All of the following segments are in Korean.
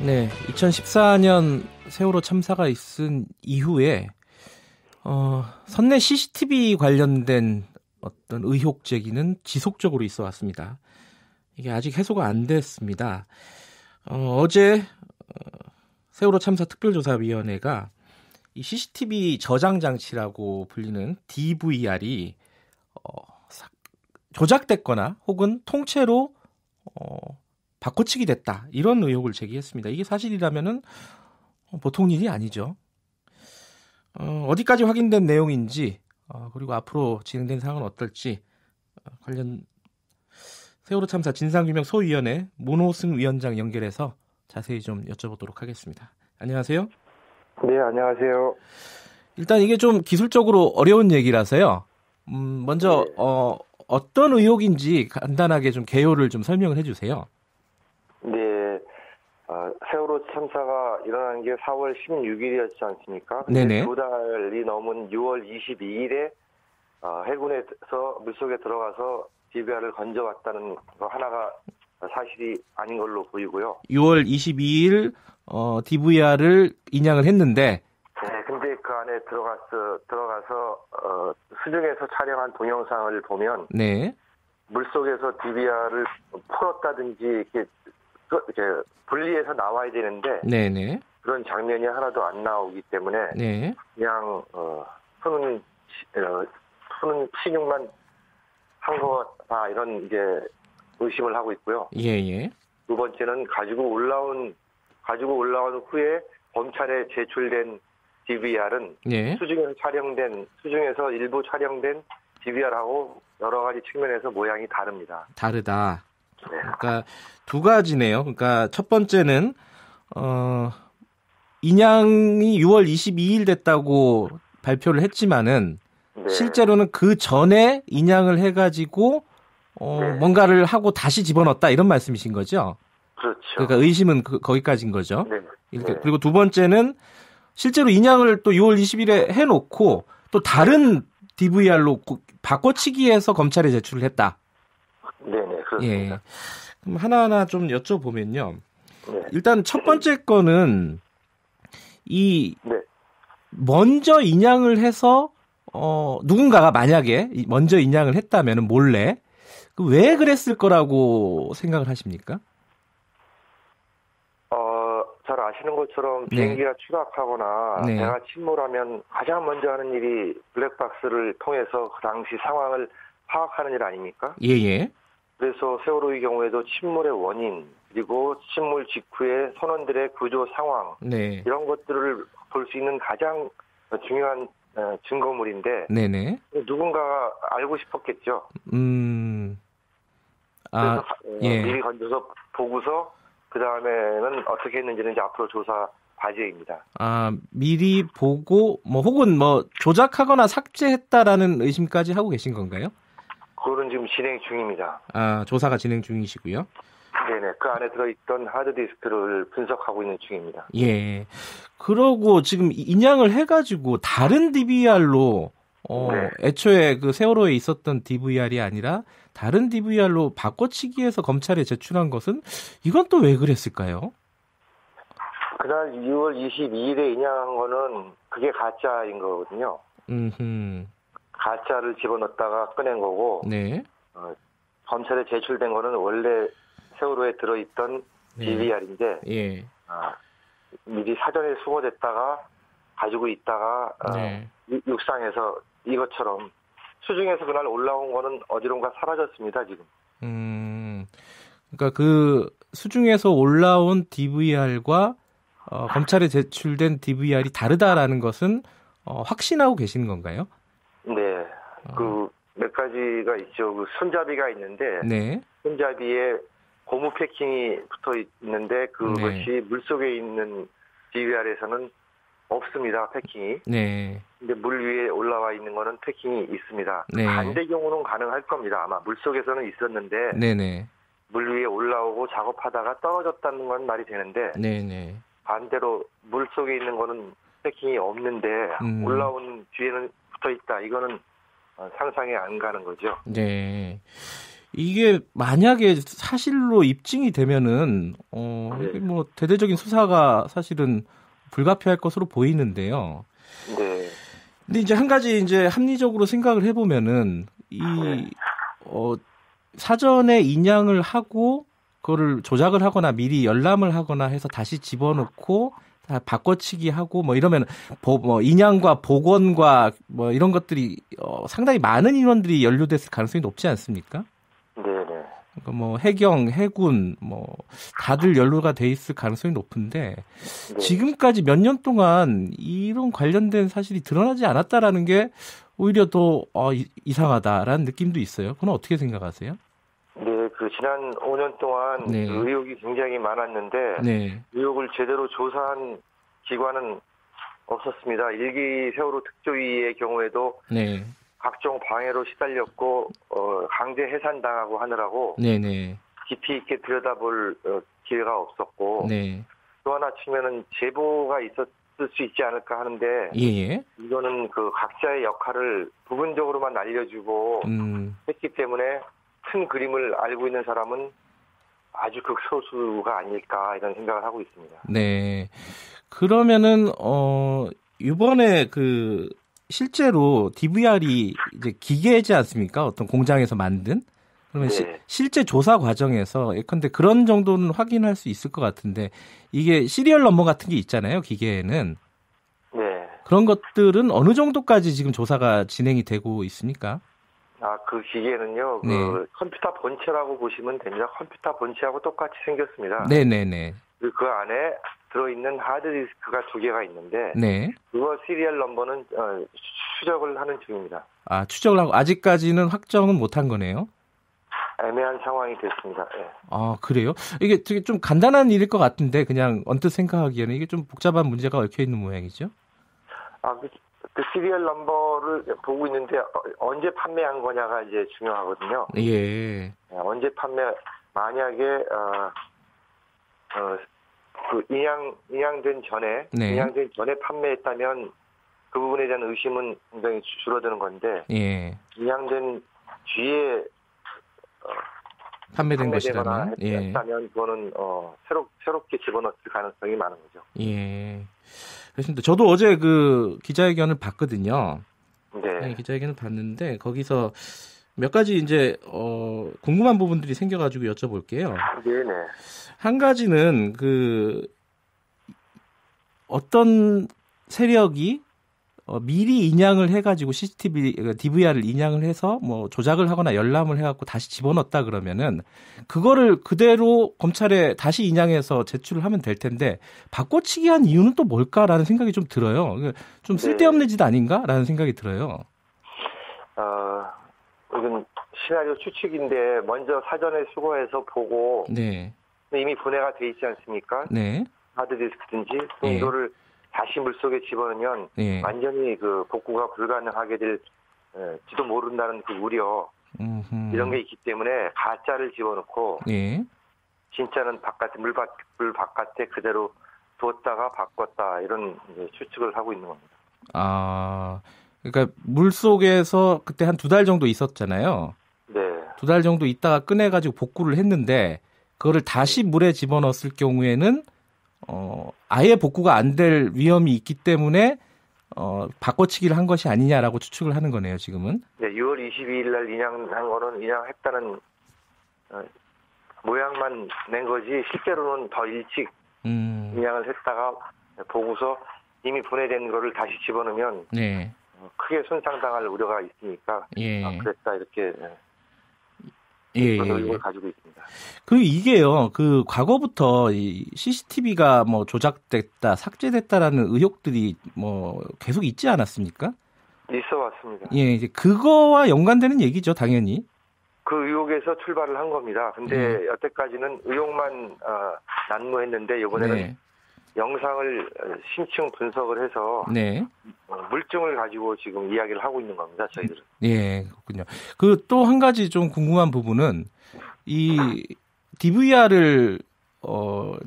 네, 2014년 세월호 참사가 있은 이후에 선내 CCTV 관련된 어떤 의혹 제기는 지속적으로 있어 왔습니다. 이게 아직 해소가 안 됐습니다. 어제 세월호 참사 특별조사위원회가 이 CCTV 저장 장치라고 불리는 DVR이 조작됐거나 혹은 통째로 바꿔치기 됐다, 이런 의혹을 제기했습니다. 이게 사실이라면은 보통 일이 아니죠. 어디까지 확인된 내용인지 그리고 앞으로 진행된 상황은 어떨지 관련 세월호 참사 진상규명 소위원회 문호승 위원장 연결해서 자세히 좀 여쭤보도록 하겠습니다. 안녕하세요. 네, 안녕하세요. 일단 이게 좀 기술적으로 어려운 얘기라서요. 먼저 네. 어떤 의혹인지 간단하게 좀 개요를 좀 설명을 해주세요. 네, 세월호 참사가 일어난 게 4월 16일이었지 않습니까? 네네. 두 달이 넘은 6월 22일에 해군에서 물속에 들어가서 DVR을 건져왔다는 거 하나가 사실이 아닌 걸로 보이고요. 6월 22일 DVR을 인양을 했는데, 네, 근데 그 안에 들어가서 수중에서 촬영한 동영상을 보면, 네, 물속에서 DVR을 풀었다든지 이렇게 분리해서 나와야 되는데, 네네, 그런 장면이 하나도 안 나오기 때문에 네, 그냥 푸는 신용만 한 거다, 이런 이제 의심을 하고 있고요. 예. 두 번째는 가지고 올라온 후에 검찰에 제출된 DVR은 네. 수중에서 일부 촬영된 DVR하고 여러 가지 측면에서 모양이 다릅니다. 다르다. 네. 그러니까 두 가지네요. 그러니까 첫 번째는 인양이 6월 22일 됐다고 발표를 했지만은, 네. 실제로는 그 전에 인양을 해가지고 네. 뭔가를 하고 다시 집어넣었다, 이런 말씀이신 거죠? 그렇죠. 그러니까 의심은 거기까지인 거죠. 네. 네. 그리고 두 번째는 실제로 인양을 또 6월 20일에 해놓고 또 다른 DVR로 바꿔치기해서 검찰에 제출을 했다. 네네, 그렇습니다. 예. 그럼 하나하나 좀 여쭤보면요. 네. 일단 첫 번째 거는 네. 먼저 인양을 해서 누군가가 만약에 먼저 인양을 했다면은 몰래 왜 그랬을 거라고 생각을 하십니까? 잘 아시는 것처럼 네. 비행기가 추락하거나 네. 배가 침몰하면 가장 먼저 하는 일이 블랙박스를 통해서 그 당시 상황을 파악하는 일 아닙니까? 예. 그래서 세월호의 경우에도 침몰의 원인, 그리고 침몰 직후의 선원들의 구조 상황, 네. 이런 것들을 볼 수 있는 가장 중요한 증거물인데, 네네. 누군가가 알고 싶었겠죠. 그래서 예. 미리 건져서 보고서 그 다음에는 어떻게 했는지는 이제 앞으로 조사 과제입니다. 미리 보고 혹은 조작하거나 삭제했다라는 의심까지 하고 계신 건가요? 그거는 지금 진행 중입니다. 조사가 진행 중이시고요. 네네. 그 안에 들어있던 하드디스크를 분석하고 있는 중입니다. 예. 그러고 지금 인양을 해가지고 다른 DVR로 네. 애초에 그 세월호에 있었던 DVR이 아니라 다른 DVR로 바꿔치기해서 검찰에 제출한 것은, 이건 또 왜 그랬을까요? 그날 6월 22일에 인양한 거는 그게 가짜인 거거든요. 가짜를 집어넣었다가 꺼낸 거고, 네. 검찰에 제출된 거는 원래 세월호에 들어있던 네. DVR인데, 예. 미리 사전에 수거됐다가 가지고 있다가 네. 육상에서 이것처럼 수중에서 그날 올라온 거는 어디론가 사라졌습니다, 지금. 그러니까 그 수중에서 올라온 DVR과 검찰에 제출된 DVR이 다르다라는 것은 확신하고 계시는 건가요? 네. 그 몇 가지가 있죠. 그 손잡이가 있는데, 네. 손잡이에 고무 패킹이 붙어 있는데 그것이 네. 물속에 있는 DVR에서는 없습니다, 패킹이. 네. 근데 물 위에 올라와 있는 거는 패킹이 있습니다. 네. 반대 경우는 가능할 겁니다. 아마 물속에서는 있었는데 네네. 물 위에 올라오고 작업하다가 떨어졌다는 건 말이 되는데, 네네. 반대로 물속에 있는 거는 패킹이 없는데 올라온 뒤에는 붙어 있다. 이거는 상상이 안 가는 거죠. 네. 이게 만약에 사실로 입증이 되면은 이게 뭐 대대적인 수사가 사실은 불가피할 것으로 보이는데요. 네. 근데 이제 한 가지 이제 합리적으로 생각을 해보면은 사전에 인양을 하고 그거를 조작을 하거나 미리 열람을 하거나 해서 다시 집어넣고 다 바꿔치기 하고 뭐 이러면 인양과 복원과 뭐 이런 것들이 상당히 많은 인원들이 연루됐을 가능성이 높지 않습니까? 네네. 그러니까 뭐 해경, 해군 뭐 다들 연루가 돼 있을 가능성이 높은데 네. 지금까지 몇 년 동안 이런 관련된 사실이 드러나지 않았다라는 게 오히려 더 이상하다라는 느낌도 있어요. 그건 어떻게 생각하세요? 네, 지난 5년 동안 네. 의혹이 굉장히 많았는데 네. 의혹을 제대로 조사한 기관은 없었습니다. 일기 세월호 특조위의 경우에도 네. 각종 방해로 시달렸고 강제 해산당하고 하느라고 네네. 깊이 있게 들여다볼 기회가 없었고 네. 또 하나 측면은 제보가 있었을 수 있지 않을까 하는데 예. 이거는 각자의 역할을 부분적으로만 알려주고 했기 때문에 큰 그림을 알고 있는 사람은 아주 극소수가 아닐까 이런 생각을 하고 있습니다. 네. 그러면은 이번에 실제로 DVR이 이제 기계지 않습니까? 어떤 공장에서 만든? 그러면 네. 실제 조사 과정에서 예컨대 그런 정도는 확인할 수 있을 것 같은데 이게 시리얼 넘버 같은 게 있잖아요. 기계에는. 네. 그런 것들은 어느 정도까지 지금 조사가 진행이 되고 있습니까? 그 기계는요. 네. 컴퓨터 본체라고 보시면 됩니다. 컴퓨터 본체하고 똑같이 생겼습니다. 네네네. 그 안에 들어있는 하드디스크가 2개가 있는데 네. 그거 시리얼 넘버는 추적을 하는 중입니다. 추적을 하고 아직까지는 확정은 못한 거네요. 애매한 상황이 됐습니다. 네. 그래요? 이게 되게 좀 간단한 일일 것 같은데 그냥 언뜻 생각하기에는 이게 좀 복잡한 문제가 얽혀 있는 모양이죠? 그 시리얼 넘버를 보고 있는데 언제 판매한 거냐가 이제 중요하거든요. 예. 언제 만약에 인양된 전에 네. 인양된 전에 판매했다면 그 부분에 대한 의심은 굉장히 줄어드는 건데 예. 인양된 뒤에 판매된 것이라면 했다면 그거는 새롭게 집어넣을 가능성이 많은 거죠. 예. 그렇습니다. 저도 어제 기자회견을 봤거든요. 네. 기자회견을 봤는데 거기서 몇 가지 이제 궁금한 부분들이 생겨가지고 여쭤볼게요. 네네. 한 가지는 어떤 세력이 미리 인양을 해가지고 CCTV, DVR을 인양을 해서 뭐 조작을 하거나 열람을 해갖고 다시 집어넣었다 그러면은 그거를 그대로 검찰에 다시 인양해서 제출을 하면 될 텐데 바꿔치기 한 이유는 또 뭘까라는 생각이 좀 들어요. 좀 쓸데없는 짓 아닌가라는 생각이 들어요. 이건 시나리오 추측인데 먼저 사전에 수거해서 보고 네. 이미 분해가 돼 있지 않습니까? 네. 하드디스크든지 네. 이거를 다시 물속에 집어넣으면 네. 완전히 복구가 불가능하게 될지도 모른다는 우려 이런 게 있기 때문에 가짜를 집어넣고 네. 진짜는 물 바깥에 그대로 두었다가 바꿨다 이런 추측을 하고 있는 겁니다. 그러니까 물 속에서 그때 한 2달 정도 있었잖아요. 네. 2달 정도 있다가 꺼내가지고 복구를 했는데 그거를 다시 물에 집어넣었을 경우에는 아예 복구가 안 될 위험이 있기 때문에 바꿔치기를 한 것이 아니냐라고 추측을 하는 거네요, 지금은. 네, 6월 22일 날 인양한 거는 인양했다는 모양만 낸 거지 실제로는 더 일찍 인양을 했다가 보고서 이미 분해된 거를 다시 집어넣으면 네. 크게 손상당할 우려가 있으니까 그랬다 이렇게 그런 의혹을 가지고 있습니다. 이게요, 과거부터 이 CCTV가 뭐 조작됐다, 삭제됐다라는 의혹들이 뭐 계속 있지 않았습니까? 있어 왔습니다. 예, 이제 그거와 연관되는 얘기죠, 당연히. 그 의혹에서 출발을 한 겁니다. 근데 여태까지는 의혹만 난무했는데 이번에는 영상을 심층 분석을 해서 물증을 가지고 지금 이야기를 하고 있는 겁니다, 저희들은. 예, 그렇군요. 또 한 가지 좀 궁금한 부분은 이 DVR을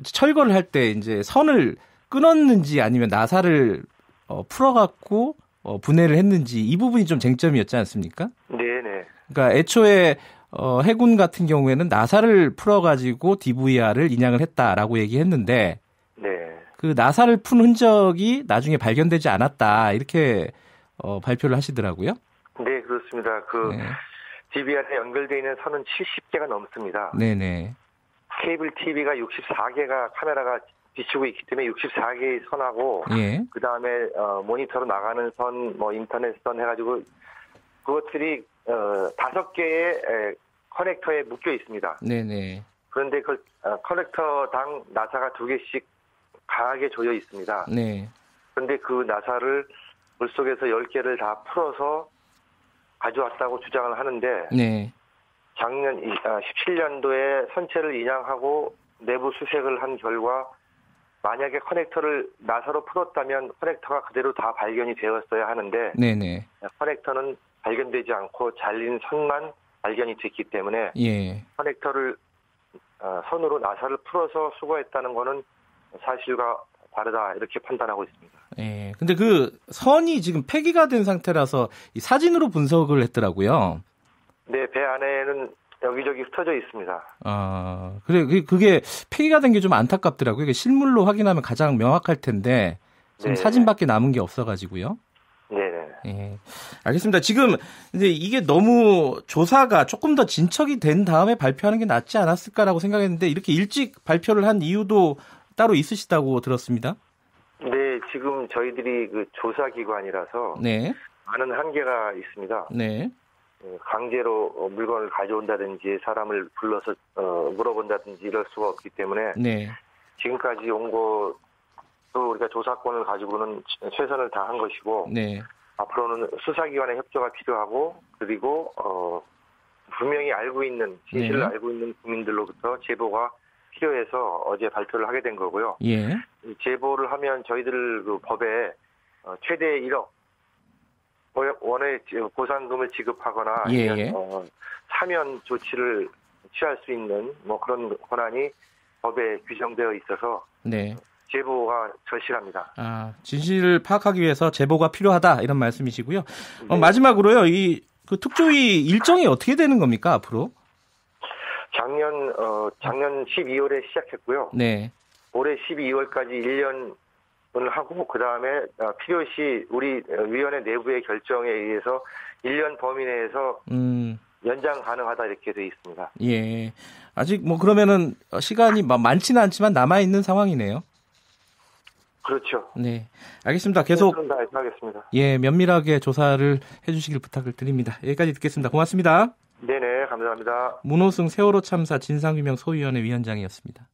철거를 할 때 이제 선을 끊었는지 아니면 나사를 풀어갖고 분해를 했는지 이 부분이 좀 쟁점이었지 않습니까? 네네. 그러니까 애초에 해군 같은 경우에는 나사를 풀어가지고 DVR을 인양을 했다라고 얘기했는데 네. 그 나사를 푼 흔적이 나중에 발견되지 않았다 이렇게 발표를 하시더라고요. 네, 그렇습니다. 네. DVR에 연결되어 있는 선은 70개가 넘습니다. 네네. 케이블 TV가 64개가 카메라가 비추고 있기 때문에 64개의 선하고 예. 그 다음에 모니터로 나가는 선, 뭐 인터넷 선 해가지고 그것들이 5개의 커넥터에 묶여 있습니다. 네네. 그런데 그 커넥터당 나사가 2개씩 강하게 조여 있습니다. 네. 그런데 그 나사를 물속에서 10개를 다 풀어서 가져왔다고 주장을 하는데 네. 작년 17년도에 선체를 인양하고 내부 수색을 한 결과 만약에 커넥터를 나사로 풀었다면 커넥터가 그대로 다 발견이 되었어야 하는데 네네. 커넥터는 발견되지 않고 잘린 선만 발견이 됐기 때문에 예. 커넥터를 선으로 나사를 풀어서 수거했다는 것은 사실과 다르다 이렇게 판단하고 있습니다. 예. 근데 그 선이 지금 폐기가 된 상태라서 이 사진으로 분석을 했더라고요. 네, 배 안에는 여기저기 흩어져 있습니다. 아, 그래 그게 폐기가 된 게 좀 안타깝더라고요. 이게 실물로 확인하면 가장 명확할 텐데 지금 네. 사진밖에 남은 게 없어가지고요. 네. 예. 알겠습니다. 지금 이제 이게 너무 조사가 조금 더 진척이 된 다음에 발표하는 게 낫지 않았을까라고 생각했는데 이렇게 일찍 발표를 한 이유도 따로 있으시다고 들었습니다. 네, 지금 저희들이 그 조사기관이라서 네. 많은 한계가 있습니다. 네. 강제로 물건을 가져온다든지 사람을 불러서 물어본다든지 이럴 수가 없기 때문에 네. 지금까지 온 것도 우리가 조사권을 가지고는 최선을 다한 것이고 네. 앞으로는 수사기관의 협조가 필요하고 그리고 분명히 알고 있는 진실을 네. 알고 있는 국민들로부터 제보가 필요해서 어제 발표를 하게 된 거고요. 예. 제보를 하면 저희들 그 법에 최대 1억 원의 보상금을 지급하거나 예. 아니면 사면 조치를 취할 수 있는 뭐 그런 권한이 법에 규정되어 있어서 네. 제보가 절실합니다. 아, 진실을 파악하기 위해서 제보가 필요하다 이런 말씀이시고요. 네. 마지막으로요. 그 특조위 일정이 어떻게 되는 겁니까 앞으로? 작년 12월에 시작했고요. 네. 올해 12월까지 1년을 하고 그 다음에 필요시 우리 위원회 내부의 결정에 의해서 1년 범위 내에서 연장 가능하다 이렇게 돼 있습니다. 예. 아직 뭐 그러면은 시간이 많지는 않지만 남아 있는 상황이네요. 그렇죠. 네. 알겠습니다. 계속 하겠습니다. 예, 면밀하게 조사를 해주시길 부탁을 드립니다. 여기까지 듣겠습니다. 고맙습니다. 네네, 감사합니다. 문호승 세월호 참사 진상규명 소위원회 위원장이었습니다.